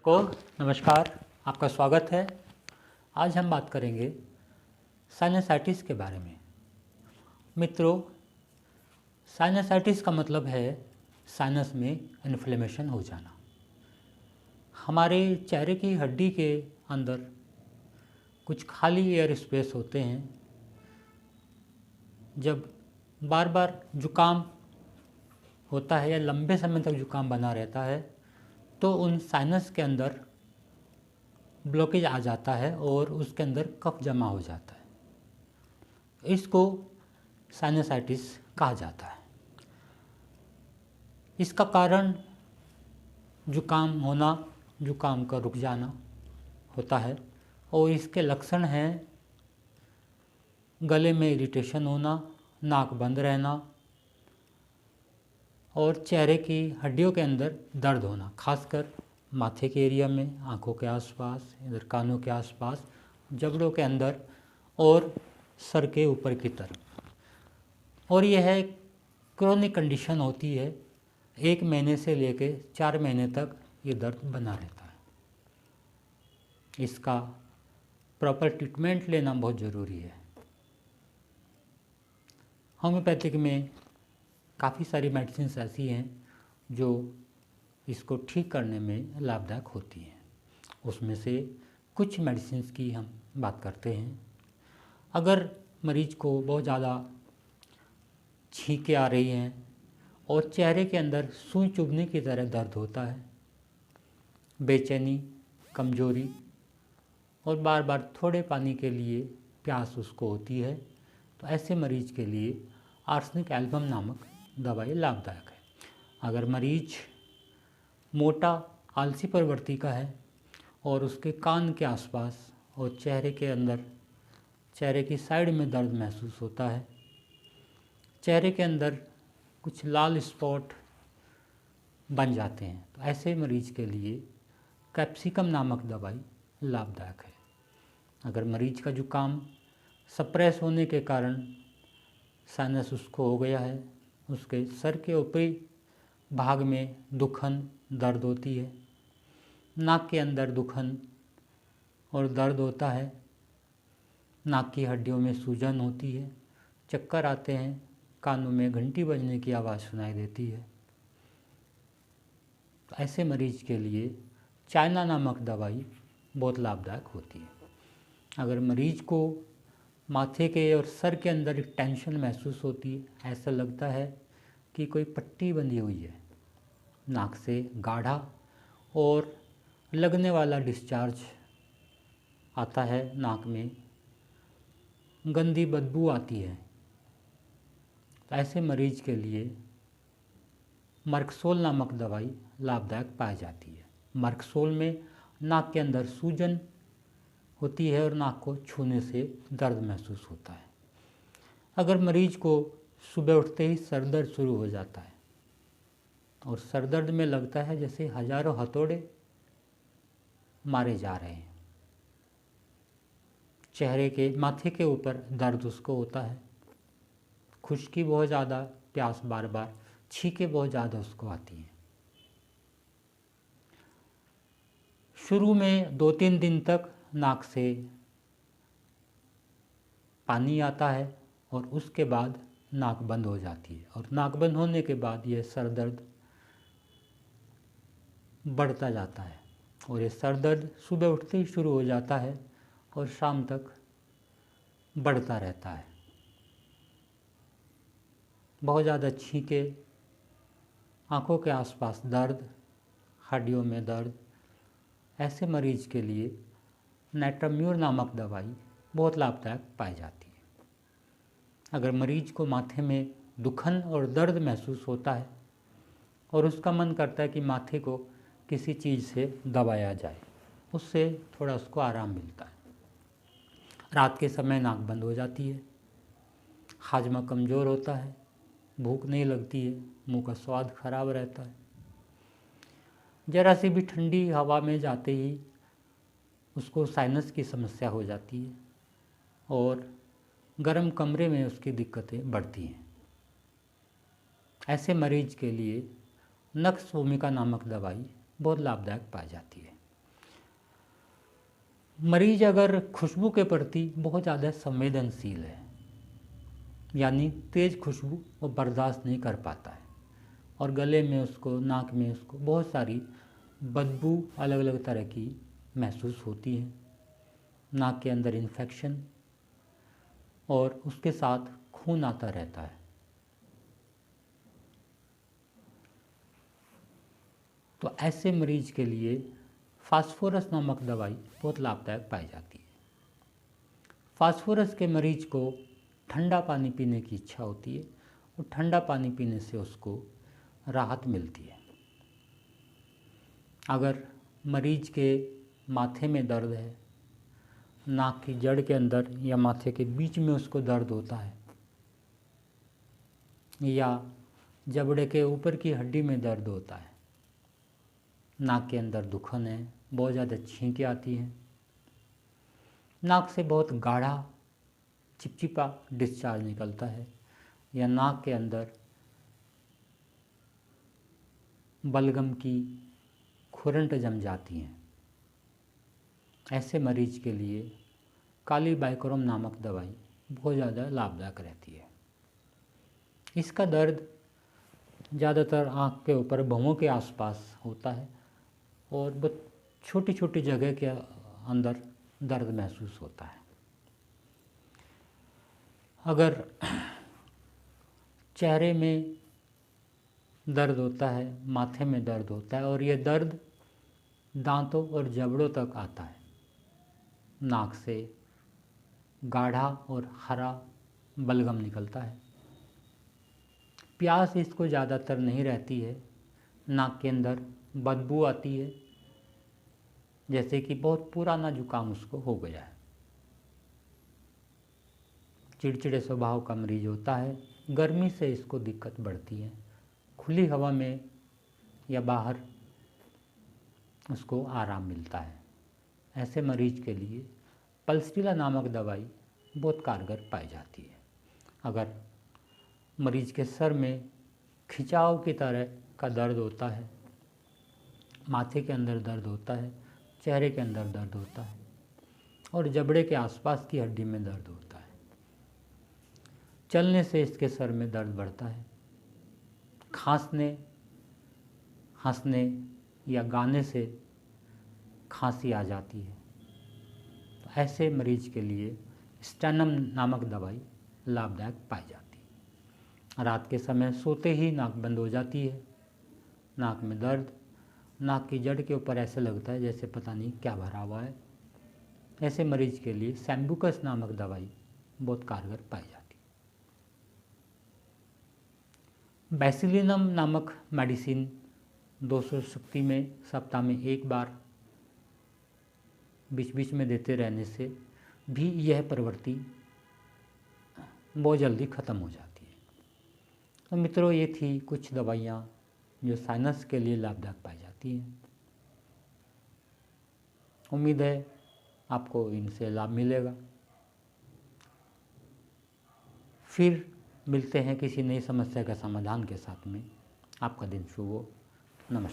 को नमस्कार, आपका स्वागत है। आज हम बात करेंगे साइनसाइटिस के बारे में। मित्रों, साइनसाइटिस का मतलब है साइनस में इन्फ्लेमेशन हो जाना। हमारे चेहरे की हड्डी के अंदर कुछ खाली एयर स्पेस होते हैं। जब बार बार जुकाम होता है या लंबे समय तक जुकाम बना रहता है तो उन साइनस के अंदर ब्लॉकेज आ जाता है और उसके अंदर कफ जमा हो जाता है। इसको साइनसाइटिस कहा जाता है। इसका कारण जुकाम होना, जुकाम का रुक जाना होता है और इसके लक्षण हैं गले में इरिटेशन होना, नाक बंद रहना और चेहरे की हड्डियों के अंदर दर्द होना, खासकर माथे के एरिया में, आंखों के आसपास, इधर कानों के आसपास, जबड़ों के अंदर और सर के ऊपर की तरफ। और यह है क्रोनिक कंडीशन होती है। 1 महीने से लेकर 4 महीने तक ये दर्द बना रहता है। इसका प्रॉपर ट्रीटमेंट लेना बहुत ज़रूरी है। होम्योपैथिक में काफ़ी सारी मेडिसिन्स ऐसी हैं जो इसको ठीक करने में लाभदायक होती हैं। उसमें से कुछ मेडिसिन्स की हम बात करते हैं। अगर मरीज को बहुत ज़्यादा छींकें आ रही हैं और चेहरे के अंदर सुई चुभने की तरह दर्द होता है, बेचैनी, कमजोरी और बार बार थोड़े पानी के लिए प्यास उसको होती है, तो ऐसे मरीज के लिए आर्सेनिक एल्बम नामक दवाई लाभदायक है। अगर मरीज मोटा, आलसी प्रवृत्ति का है और उसके कान के आसपास और चेहरे के अंदर, चेहरे की साइड में दर्द महसूस होता है, चेहरे के अंदर कुछ लाल स्पॉट बन जाते हैं, तो ऐसे मरीज के लिए कैप्सिकम नामक दवाई लाभदायक है। अगर मरीज का जुकाम सप्रेस होने के कारण साइनस उसको हो गया है, उसके सर के ऊपरी भाग में दुखन, दर्द होती है, नाक के अंदर दुखन और दर्द होता है, नाक की हड्डियों में सूजन होती है, चक्कर आते हैं, कानों में घंटी बजने की आवाज़ सुनाई देती है, तो ऐसे मरीज के लिए चाइना नामक दवाई बहुत लाभदायक होती है। अगर मरीज को माथे के और सर के अंदर एक टेंशन महसूस होती है, ऐसा लगता है कि कोई पट्टी बंधी हुई है, नाक से गाढ़ा और लगने वाला डिस्चार्ज आता है, नाक में गंदी बदबू आती है, तो ऐसे मरीज के लिए मर्कसोल नामक दवाई लाभदायक पाई जाती है। मर्कसोल में नाक के अंदर सूजन होती है और नाक को छूने से दर्द महसूस होता है। अगर मरीज को सुबह उठते ही सर दर्द शुरू हो जाता है और सर दर्द में लगता है जैसे हजारों हथौड़े मारे जा रहे हैं, चेहरे के माथे के ऊपर दर्द उसको होता है, खुश्की बहुत ज़्यादा, प्यास बार बार, छींकें बहुत ज़्यादा उसको आती हैं। शुरू में 2-3 दिन तक नाक से पानी आता है और उसके बाद नाक बंद हो जाती है और नाक बंद होने के बाद यह सर दर्द बढ़ता जाता है और ये सर दर्द सुबह उठते ही शुरू हो जाता है और शाम तक बढ़ता रहता है। बहुत ज़्यादा छींकें, आँखों के आसपास दर्द, हड्डियों में दर्द, ऐसे मरीज के लिए नाइट्राम्यूर नामक दवाई बहुत लाभदायक पाई जाती है। अगर मरीज को माथे में दुखन और दर्द महसूस होता है और उसका मन करता है कि माथे को किसी चीज़ से दबाया जाए, उससे थोड़ा उसको आराम मिलता है। रात के समय नाक बंद हो जाती है, हाजमा कमज़ोर होता है, भूख नहीं लगती है, मुंह का स्वाद खराब रहता है, जरा सी भी ठंडी हवा में जाते ही उसको साइनस की समस्या हो जाती है और गर्म कमरे में उसकी दिक्कतें बढ़ती हैं। ऐसे मरीज के लिए नक्स भूमिका नामक दवाई बहुत लाभदायक पाई जाती है। मरीज अगर खुशबू के प्रति बहुत ज़्यादा संवेदनशील है, यानी तेज़ खुशबू वो बर्दाश्त नहीं कर पाता है और गले में उसको, नाक में उसको बहुत सारी बदबू अलग अलग तरह की महसूस होती है, नाक के अंदर इन्फेक्शन और उसके साथ खून आता रहता है, तो ऐसे मरीज के लिए फास्फोरस नामक दवाई बहुत लाभदायक पाई जाती है। फास्फोरस के मरीज को ठंडा पानी पीने की इच्छा होती है और ठंडा पानी पीने से उसको राहत मिलती है। अगर मरीज के माथे में दर्द है, नाक की जड़ के अंदर या माथे के बीच में उसको दर्द होता है, या जबड़े के ऊपर की हड्डी में दर्द होता है, नाक के अंदर दुखन है, बहुत ज़्यादा छींकें आती हैं, नाक से बहुत गाढ़ा चिपचिपा डिस्चार्ज निकलता है, या नाक के अंदर बलगम की खुरंट जम जाती हैं, ऐसे मरीज के लिए काली बाइकोरम नामक दवाई बहुत ज़्यादा लाभदायक रहती है। इसका दर्द ज़्यादातर आँख के ऊपर भौहों के आसपास होता है और बहुत छोटी छोटी जगह के अंदर दर्द महसूस होता है। अगर चेहरे में दर्द होता है, माथे में दर्द होता है और ये दर्द दांतों और जबड़ों तक आता है, नाक से गाढ़ा और हरा बलगम निकलता है, प्यास इसको ज़्यादातर नहीं रहती है, नाक के अंदर बदबू आती है जैसे कि बहुत पुराना जुकाम उसको हो गया है, चिड़चिड़े स्वभाव का मरीज होता है, गर्मी से इसको दिक्कत बढ़ती है, खुली हवा में या बाहर उसको आराम मिलता है। ऐसे मरीज के लिए पल्सटीला नामक दवाई बहुत कारगर पाई जाती है। अगर मरीज के सर में खिंचाव की तरह का दर्द होता है, माथे के अंदर दर्द होता है, चेहरे के अंदर दर्द होता है और जबड़े के आसपास की हड्डी में दर्द होता है, चलने से इसके सर में दर्द बढ़ता है, खांसने, हंसने या गाने से खांसी आ जाती है, तो ऐसे मरीज के लिए स्टेनम नामक दवाई लाभदायक पाई जाती है। रात के समय सोते ही नाक बंद हो जाती है, नाक में दर्द, नाक की जड़ के ऊपर ऐसे लगता है जैसे पता नहीं क्या भरा हुआ है, ऐसे मरीज के लिए सैम्बुकस नामक दवाई बहुत कारगर पाई जाती है। बैसिलिनम नामक मेडिसिन 200 शक्ति में सप्ताह में एक बार बीच बीच में देते रहने से भी यह प्रवृत्ति बहुत जल्दी ख़त्म हो जाती है। तो मित्रों, ये थी कुछ दवाइयाँ जो साइनस के लिए लाभदायक पाई जाती हैं। उम्मीद है आपको इनसे लाभ मिलेगा। फिर मिलते हैं किसी नई समस्या के समाधान के साथ में। आपका दिन शुभ हो।